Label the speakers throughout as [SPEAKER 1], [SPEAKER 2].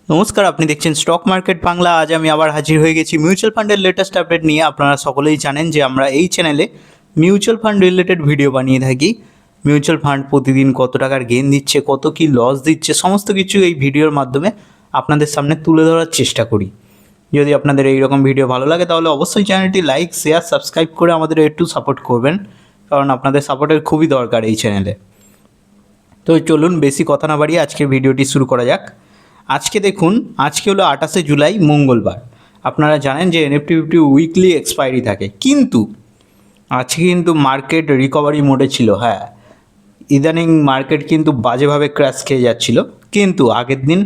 [SPEAKER 1] নমস্কার, আপনি দেখছেন স্টক মার্কেট বাংলা। আজ আমি আবার হাজির হয়ে গেছি মিউচুয়াল ফান্ডের লেটেস্ট আপডেট নিয়ে। আপনারা সকলেই জানেন যে আমরা এই চ্যানেলে মিউচুয়াল ফান্ড রিলেটেড ভিডিও বানিয়ে থাকি। মিউচুয়াল ফান্ড প্রতিদিন কত টাকার গেইন দিচ্ছে, কত কি লস দিচ্ছে, সমস্ত কিছু এই ভিডিওর মাধ্যমে আপনাদের সামনে তুলে ধরার চেষ্টা করি। যদি আপনাদের এই রকম ভিডিও ভালো লাগে তাহলে অবশ্যই চ্যানেলটি লাইক, শেয়ার, সাবস্ক্রাইব করে আমাদের একটু সাপোর্ট করবেন, কারণ আপনাদের সাপোর্টের খুবই দরকার এই চ্যানেলে। তো চলুন বেশি কথা না বাড়িয়ে আজকের ভিডিওটি শুরু করা যাক। আজকে দেখুন, আজকে হলো 28শে জুলাই, মঙ্গলবার। আপনারা জানেন যে এনএফটি ফিফটি উইকলি এক্সপায়ারি থাকে, কিন্তু আজকে কিন্তু মার্কেট রিকভারি মোডে ছিল। হ্যাঁ, ইদানিং মার্কেট কিন্তু বাজেভাবে ক্র্যাশ খেয়ে যাচ্ছিল, কিন্তু আগের দিন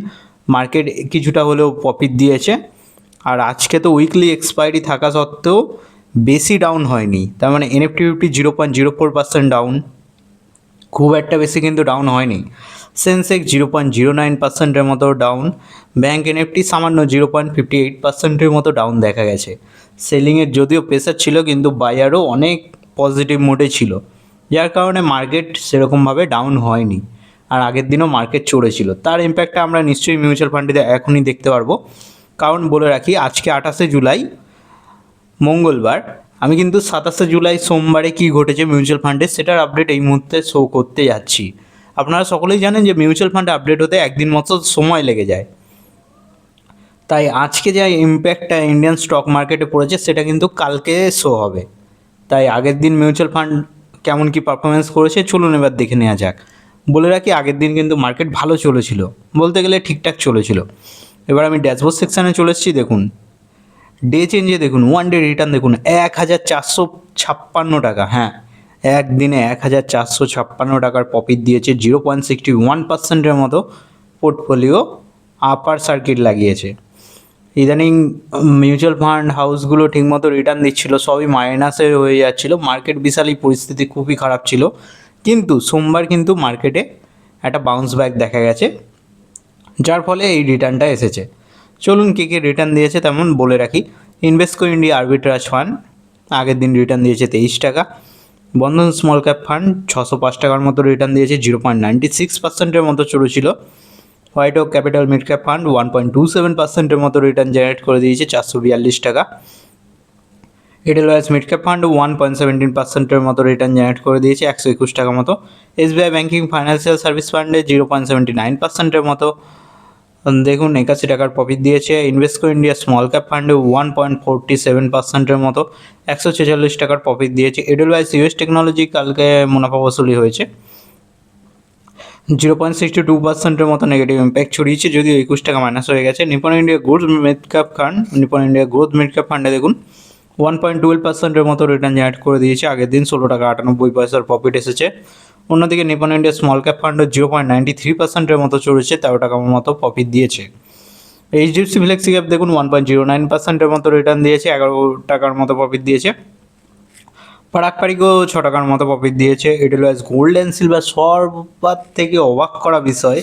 [SPEAKER 1] মার্কেট কিছুটা হলেও প্রফিট দিয়েছে। আর আজকে তো উইকলি এক্সপায়ারি থাকা সত্ত্বেও বেশি ডাউন হয়নি, তার মানে এনএফটি ফিফটি 0.04% ডাউন, খুব একটা বেশি কিন্তু ডাউন হয়নি। সেন্সেক্স 0.09%-এর মতো ডাউন, ব্যাঙ্ক এনএফটি সামান্য 0.58%-এর মতো ডাউন দেখা গেছে। সেলিংয়ের যদিও প্রেসার ছিল, কিন্তু বায়ারও অনেক পজিটিভ মোডে ছিল, যার কারণে মার্কেট সেরকমভাবে ডাউন হয়নি। আর আগের দিনও মার্কেট চড়েছিল, তার ইম্প্যাক্টটা আমরা নিশ্চয়ই মিউচুয়াল ফান্ডে এখনই দেখতে পারবো। কারণ বলে রাখি, আজকে 28শে জুলাই, মঙ্গলবার। আমি কিন্তু 27শে জুলাই সোমবারে কী ঘটেছে মিউচুয়াল ফান্ডে সেটার আপডেট এই মুহূর্তে শো করতে যাচ্ছি। আপনারা সকলেই জানেন যে মিউচুয়াল ফান্ডে আপডেট হতে একদিন মতো সময় লেগে যায়, তাই আজকে যে ইম্প্যাক্টটা ইন্ডিয়ান স্টক মার্কেটে পড়েছে সেটা কিন্তু কালকে শো হবে। তাই আগের দিন মিউচুয়াল ফান্ড কেমন কি পারফরমেন্স করেছে চলুন এবার দেখে নেওয়া যাক। বলে রাখি, আগের দিন কিন্তু মার্কেট ভালো চলেছিল, বলতে গেলে ঠিকঠাক চলেছিল। এবার আমি ড্যাশবোর্ড সেকশানে চলে এসেছি। দেখুন ডে চেঞ্জে, দেখুন ওয়ান ডে রিটার্ন দেখুন 1456 টাকা। হ্যাঁ, একদিনে 1456 টাকার প্রফিট দিয়েছে। 0.61%-এর মতো পোর্টফোলিও আপার সার্কিট লাগিয়েছে। ইদানিং মিউচুয়াল ফান্ড হাউসগুলো ঠিকমতো রিটার্ন দিচ্ছিল, সবই মাইনাসে হয়ে যাচ্ছিলো। মার্কেট বিশালই পরিস্থিতি খুবই খারাপ ছিল, কিন্তু সোমবার কিন্তু মার্কেটে একটা বাউন্স ব্যাক দেখা গেছে, যার ফলে এই রিটার্নটা এসেছে। চলুন কে কে রিটার্ন দিয়েছে তেমন বলে রাখি। ইনভেস্টকো ইন্ডিয়া আরবিট্রাজ ফান্ড আগের দিন রিটার্ন দিয়েছে 23 টাকা। বন্ধন স্মল ক্যাপ ফান্ড 605 টাকার মতো রিটার্ন দিয়েছে, 0.96%-এর মতো চলেছিল। White Oak Capital Mid Cap Fund 1.27%-এর মতো রিটার্ন জেনারেট করে দিয়েছে, 442 টাকা। এডেলওয়াইস মিড ক্যাপ ফান্ড 1.17%-এর মতো রিটার্ন জেনারেট করে দিয়েছে, 121 টাকা মতো। এসবিআই ব্যাঙ্কিং ফাইন্যান্সিয়াল সার্ভিস ফান্ডে 0.79%-এর মতো দেখুন 81 টাকার প্রফিট দিয়েছে। ইনভেস্টকো ইন্ডিয়া স্মল ক্যাপ ফান্ডে 1.47%-এর মতো 146 টাকার প্রফিট দিয়েছে। এডেলওয়াইস ইউএস টেকনোলজি কালকে মুনাফা বসুলি হয়েছে, 0.62%-এর মতো নেগেটিভ ইম্প্যাক্ট ছড়িয়েছে, যদিও 21 টাকা মাইনাস হয়ে গেছে। Nipon India growth mid Cap fund, Nipon India growth mid cap ফান্ডে দেখুন 1.12%-এর মতো রিটার্ন জেনারেট করে দিয়েছে। আগের দিন 16 টাকা 98 পয়সার প্রফিট এসেছে। অন্যদিকে নিপন ইন্ডিয়া স্মল ক্যাপ ফান্ডও 0.93%-এর মতো চড়েছে, 13 টাকার মতো প্রফিট দিয়েছে। এইচডিএফসি ফ্লেক্সি ক্যাপ দেখুন 1.09%-এর মতো রিটার্ন দিয়েছে, 11 টাকার মতো প্রফিট দিয়েছে। পারাক পারিকও 6 টাকার মতো প্রফিট দিয়েছে। এডেলওয়াইস গোল্ড অ্যান্ড সিলভার সবার থেকে অবাক করা বিষয়,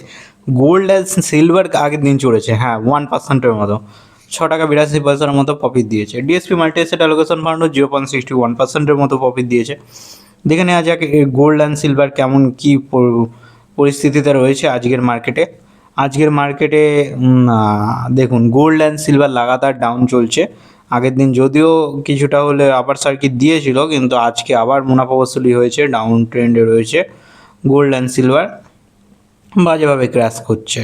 [SPEAKER 1] গোল্ড অ্যান্ড সিলভার আগের দিন চড়েছে, হ্যাঁ 1%-এর মতো, 6 টাকা 82 পয়সার মতো প্রফিট দিয়েছে। ডিএসপি মাল্টি অ্যাসেট অ্যালোকেশন ফান্ডও 0.61%-এর মতো প্রফিট দিয়েছে। দেখে নেওয়া যাক গোল্ড অ্যান্ড সিলভার কেমন কী পরিস্থিতিতে রয়েছে আজকের মার্কেটে। আজকের মার্কেটে দেখুন গোল্ড অ্যান্ড সিলভার লাগাতার ডাউন চলছে। আগের দিন যদিও কিছুটা হলে আপার সার্কিট দিয়েছিল, কিন্তু আজকে আবার মুনাফা বসুলি হয়েছে, ডাউন ট্রেন্ডে রয়েছে। গোল্ড অ্যান্ড সিলভার বাজেভাবে ক্র্যাশ করছে,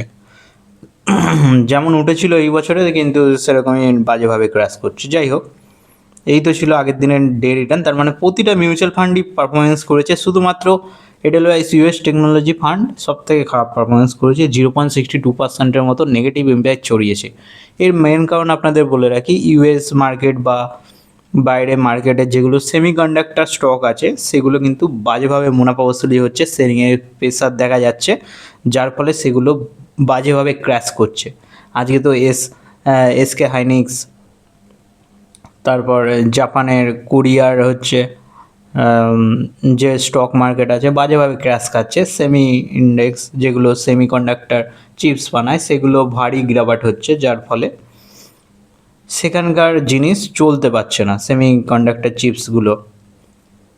[SPEAKER 1] যেমন উঠেছিল এই বছরে, কিন্তু সেরকমই বাজেভাবে ক্র্যাশ করছে। যাই হোক, এই তো ছিল আগের দিনের ডে রিটার্ন। তার মানে প্রতিটা মিউচুয়াল ফান্ডই পারফরমেন্স করেছে, শুধুমাত্র এডেলওয়াইস ইউএস টেকনোলজি ফান্ড সব থেকে খারাপ পারফরমেন্স করেছে, 0.62%-এর মতো নেগেটিভ ইম্প্যাক্ট ছড়িয়েছে। এর মেন কারণ আপনাদের বলে রাখি, ইউএস মার্কেট বা বাইরে মার্কেটের যেগুলো সেমিকন্ডাক্টর স্টক আছে সেগুলো কিন্তু বাজেভাবে মুনাফা বসুলি হচ্ছে, সেলিংয়ের প্রেসার দেখা যাচ্ছে, যার ফলে সেগুলো বাজেভাবে ক্র্যাশ করছে। আজকে তো এসকে হাইনিক্স, তারপর জাপানের কোরিয়ার হচ্ছে যে স্টক মার্কেট আছে বাজেভাবে ক্র্যাশ খাচ্ছে। সেমি ইন্ডেক্স যেগুলো সেমিকন্ডাক্টর চিপস বানায় সেগুলো ভারী গ্রাবাট হচ্ছে, যার ফলে সেখানকার জিনিস চলতে পারছে না সেমিকন্ডাক্টর চিপসগুলো।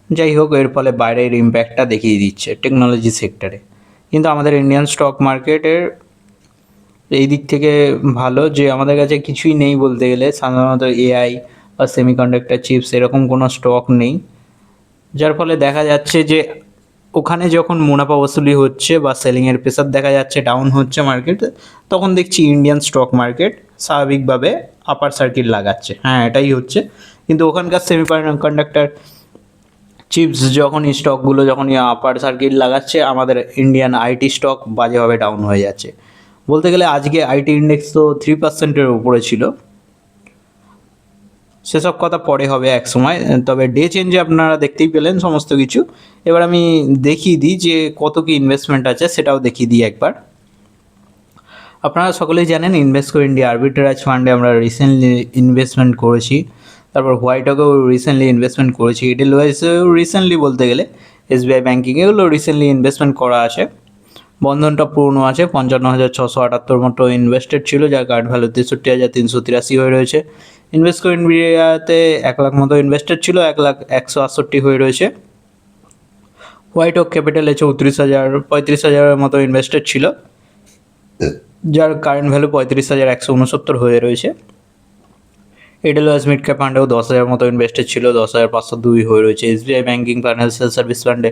[SPEAKER 1] যাই হোক, এর ফলে বাইরের ইম্প্যাক্টটা দেখিয়ে দিচ্ছে টেকনোলজি সেক্টরে। কিন্তু আমাদের ইন্ডিয়ান স্টক মার্কেটের এই দিক থেকে ভালো যে আমাদের কাছে কিছুই নেই বলতে গেলে, সাধারণত এআই বা সেমিকন্ডাক্টর চিপস এরকম কোনো স্টক নেই, যার ফলে দেখা যাচ্ছে যে ওখানে যখন মুনাফা বসুলি হচ্ছে বা সেলিংয়ের প্রেসার দেখা যাচ্ছে, ডাউন হচ্ছে মার্কেট, তখন দেখছি ইন্ডিয়ান স্টক মার্কেট স্বাভাবিকভাবে আপার সার্কিট লাগাচ্ছে। হ্যাঁ, এটাই হচ্ছে। কিন্তু ওখানকার সেমিকন্ডাক্টর চিপস যখন স্টকগুলো যখন আপার সার্কিট লাগাচ্ছে, আমাদের ইন্ডিয়ান আইটি স্টক বাজেভাবে ডাউন হয়ে যাচ্ছে। বলতে গেলে আজকে আইটি ইন্ডেক্স তো 3%-এর উপরে ছিল, সেসব কথা পরে হবে এক সময়। তবে ডে চেঞ্জে আপনারা দেখতেই পেলেন সমস্ত কিছু। এবার আমি দেখিয়ে দিই যে কত কি ইনভেস্টমেন্ট আছে, সেটাও দেখিয়ে দিই একবার। আপনারা সকলেই জানেন ইনভেস্ট করে ইন্ডিয়া আরবিট্রাজ ফান্ডে আমরা রিসেন্টলি ইনভেস্টমেন্ট করেছি। তারপর হোয়াইটকেও রিসেন্টলি ইনভেস্টমেন্ট করেছি, এডেলওয়াইসেও রিসেন্টলি বলতে গেলে এসবিআই ব্যাঙ্কিং এগুলো রিসেন্টলি ইনভেস্টমেন্ট করা আছে। বন্ধনটা পুরনো আছে, 55,678 মতো ইনভেস্টেড ছিল, যার কারেন্ট ভ্যালু 63,383 হয়ে রয়েছে। ইনভেস্ট করে ইন্ডিয়াতে 1 লাখ মতো ইনভেস্টেড ছিল, 1,168 হয়ে রয়েছে। হোয়াইট ওক ক্যাপিটালে 35,000 মতো ইনভেস্টেড ছিল, যার কারেন্ট ভ্যালু 35,169 হয়ে রয়েছে। এডেলওয়াইস মিড ক্যাপ ফান্ডেও 10,000 মতো ইনভেস্টেড ছিল, 10,502 হয়ে রয়েছে। এসবিআই ব্যাঙ্কিং ফাইন্যান্সিয়াল সার্ভিস ফান্ডে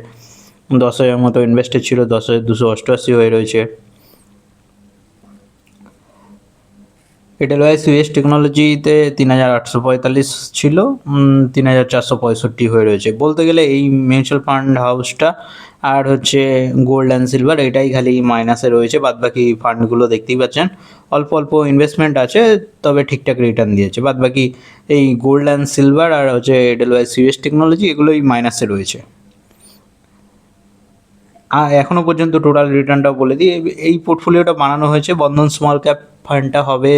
[SPEAKER 1] 10,000 মতো ইনভেস্টেড ছিল, 10,288 হয়ে রয়েছে। এডেলওয়াইস ইউএস টেকনোলজিতে 3,845 ছিল, 3,465 হয়ে রয়েছে। বলতে গেলে এই মিউচুয়াল ফান্ড হাউসটা আর হচ্ছে গোল্ড অ্যান্ড সিলভার, এটাই খালি মাইনাসে রয়েছে। বাদবাকি ফান্ডগুলো দেখতেই পাচ্ছেন অল্প অল্প ইনভেস্টমেন্ট আছে, তবে ঠিকঠাক রিটার্ন দিয়েছে। বাদবাকি এই গোল্ড অ্যান্ড সিলভার আর হচ্ছে এডেলওয়াইস ইউএস টেকনোলজি এগুলোই মাইনাসে রয়েছে। এখনও পর্যন্ত টোটাল রিটার্নটাও বলে দিই। এই পোর্টফোলিওটা বানানো হয়েছে, বন্ধন স্মল ক্যাপ ফান্ডটা হবে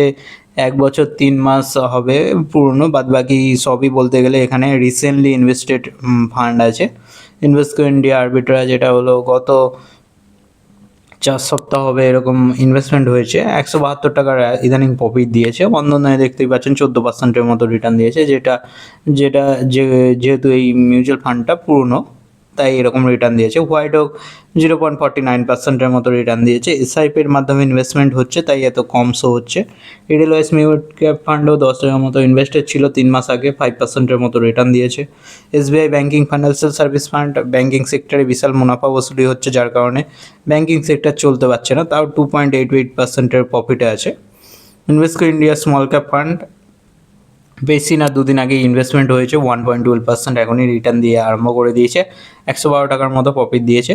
[SPEAKER 1] 1 বছর 3 মাস হবে পুরনো, বাদবাকি সবই বলতে গেলে এখানে রিসেন্টলি ইনভেস্টেড ফান্ড আছে। ইনভেস্ট করে ইন্ডিয়া আরবিট্রাজ, যেটা হলো গত 4 সপ্তাহ হবে এরকম ইনভেস্টমেন্ট হয়েছে, 172 টাকার ইদানিং প্রফিট দিয়েছে। বন্ধনে দেখতেই পাচ্ছেন 14%-এর মতো রিটার্ন দিয়েছে, যেটা যেটা যেহেতু এই মিউচুয়াল ফান্ডটা পুরনো তাই এরকম রিটার্ন দিয়েছে। হোয়াইট ওক 0.49%-এর মতো রিটার্ন দিয়েছে। এসআইপির মাধ্যমে ইনভেস্টমেন্ট হচ্ছে তাই এত কম শো হচ্ছে। এডেলওয়াইস মিড ক্যাপ ফান্ডেও 10 টাকার মতো ইনভেস্টেড ছিল, 3 মাস আগে 5%-এর মতো রিটার্ন দিয়েছে। SBI banking financial service fund, banking সেক্টরে বিশাল মুনাফা বসুলি হচ্ছে, যার কারণে ব্যাঙ্কিং সেক্টর চলতে পারছে না, তাও 2.88%-এর প্রফিটে আছে। ইনভেস্ট করে ইন্ডিয়া স্মল ক্যাপ ফান্ড বেশি না, 2 দিন আগে ইনভেস্টমেন্ট হয়েছে, 1.12% এখনই রিটার্ন দিয়ে আরম্ভ করে দিয়েছে, 112 টাকার মতো প্রফিট দিয়েছে।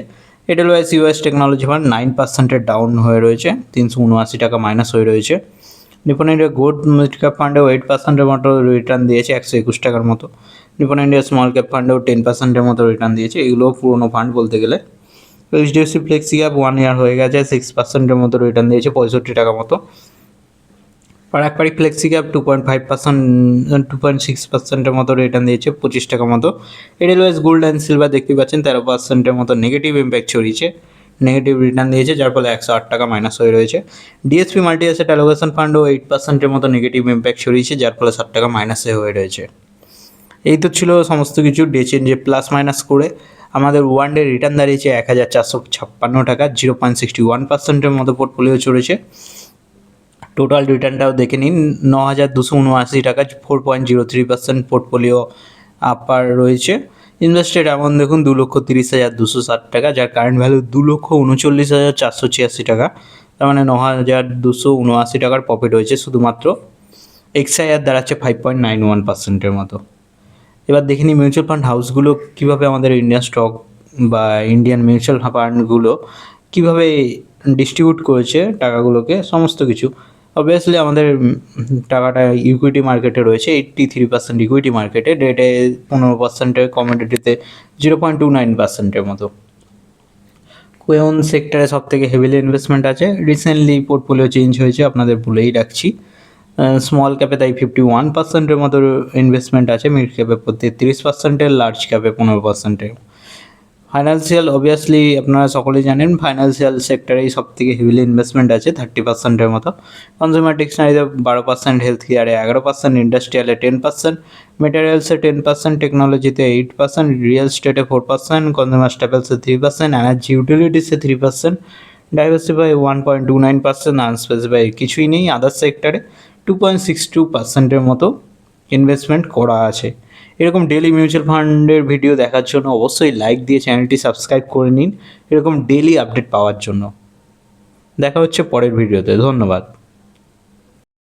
[SPEAKER 1] এডেলওয়াইস ইউএস টেকনোলজি ফান্ড 9%-এর ডাউন হয়ে রয়েছে, 379 টাকা মাইনাস হয়ে রয়েছে। Nippon India Gold Mid Cap ফান্ডেও 8%-এর মতো রিটার্ন দিয়েছে, 121 টাকার মতো। নিপন ইন্ডিয়া স্মল ক্যাপ ফান্ডেও 10%-এর মতো রিটার্ন দিয়েছে, এগুলোও পুরোনো ফান্ড বলতে গেলে। এইচডিএফসি ফ্লেক্সি ক্যাপ 1 ইয়ার হয়ে গেছে, 6%-এর মতো রিটার্ন দিয়েছে, 65 টাকা মতো। পারাকপারিক ফ্লেক্সি ক্যাপ 2.6%-এর মতো রিটার্ন দিয়েছে, 25 টাকা মতো। এডেলওয়াইস গোল্ড অ্যান্ড সিলভার দেখতে পাচ্ছেন 13%-এর মতো নেগেটিভ ইম্প্যাক্ট ছড়িয়েছে, নেগেটিভ রিটার্ন দিয়েছে, যার ফলে 108 টাকা মাইনাস হয়ে রয়েছে। ডিএসপি মাল্টি অ্যাসেট অ্যালোকেশন ফান্ডও 8%-এর মতো নেগেটিভ ইম্প্যাক্ট ছড়িয়েছে, যার ফলে 60 টাকা মাইনাসে হয়ে রয়েছে। এই তো ছিল সমস্ত কিছু। ডে চেঞ্জে প্লাস মাইনাস করে আমাদের ওয়ান ডে রিটার্ন দাঁড়িয়েছে 1,456 টাকা, 0.61%-এর মতো পোর্টফোলিও চড়েছে। টোটাল রিটার্নটাও দেখে নিন, 9,279 টাকা, 4.03% পোর্টফোলিও আপার রয়েছে। ইনভেস্টেড অ্যামাউন্ট দেখুন 2,30,260 টাকা, যার কারেন্ট ভ্যালু 2,39,486 টাকা, তার মানে 9,279 টাকার প্রফিট হয়েছে শুধুমাত্র। এক্সআইআর দাঁড়াচ্ছে 5.91%-এর মতো। এবার দেখে নিই মিউচুয়াল ফান্ড হাউসগুলো কীভাবে আমাদের ইন্ডিয়ান স্টক বা ইন্ডিয়ান মিউচুয়াল ফান্ডগুলো কীভাবে ডিস্ট্রিবিউট করেছে টাকাগুলোকে, সমস্ত কিছু। অবভিয়াসলি আমাদের টাকাটা ইকুইটি মার্কেটে রয়েছে, 83% ইকুইটি মার্কেটে, ডেটে 15%-এর, কমোডিটিতে 0.29%-এর মতো। কোন সেক্টরে সব থেকে হেভিলি ইনভেস্টমেন্ট আছে? রিসেন্টলি পোর্টফোলিও চেঞ্জ হয়েছে, আপনাদের বলেই রাখছি। স্মল ক্যাপে তাই 51%-এর মতো ইনভেস্টমেন্ট আছে, মিড ক্যাপে 33%-এর, লার্জ ক্যাপে 15%-এর। ফাইন্যান্সিয়াল অবভিয়াসলি আপনারা সকলেই জানেন ফাইন্যান্সিয়াল সেক্টরেই সব থেকে হেভিলি ইনভেস্টমেন্ট আছে, 30%-এর মতো। কনজিউমার টেক্সটাইলে 12%, হেলথ কেয়ারে 11%, ইন্ডাস্ট্রিয়ালে 10%, মেটেরিয়ালসে 10%, টেকনোলজিতে 8%, রিয়েল স্টেটে 4%, কনজিউমার স্টেপলসে 3%, এনার্জি ইউটিলিটিসে 3%, ডাইভার্সিফাই 1.29%, আনস্পেসিফাই কিছুই নেই। আদার সেক্টরে 2.62%-এর মতো ইনভেস্টমেন্ট করা আছে। এরকম ডেলি মিউচুয়াল ফান্ডের ভিডিও দেখার জন্য অবশ্যই লাইক দিয়ে চ্যানেলটি সাবস্ক্রাইব করে নিন এরকম ডেলি আপডেট পাওয়ার জন্য। দেখা হচ্ছে পরের ভিডিওতে। ধন্যবাদ।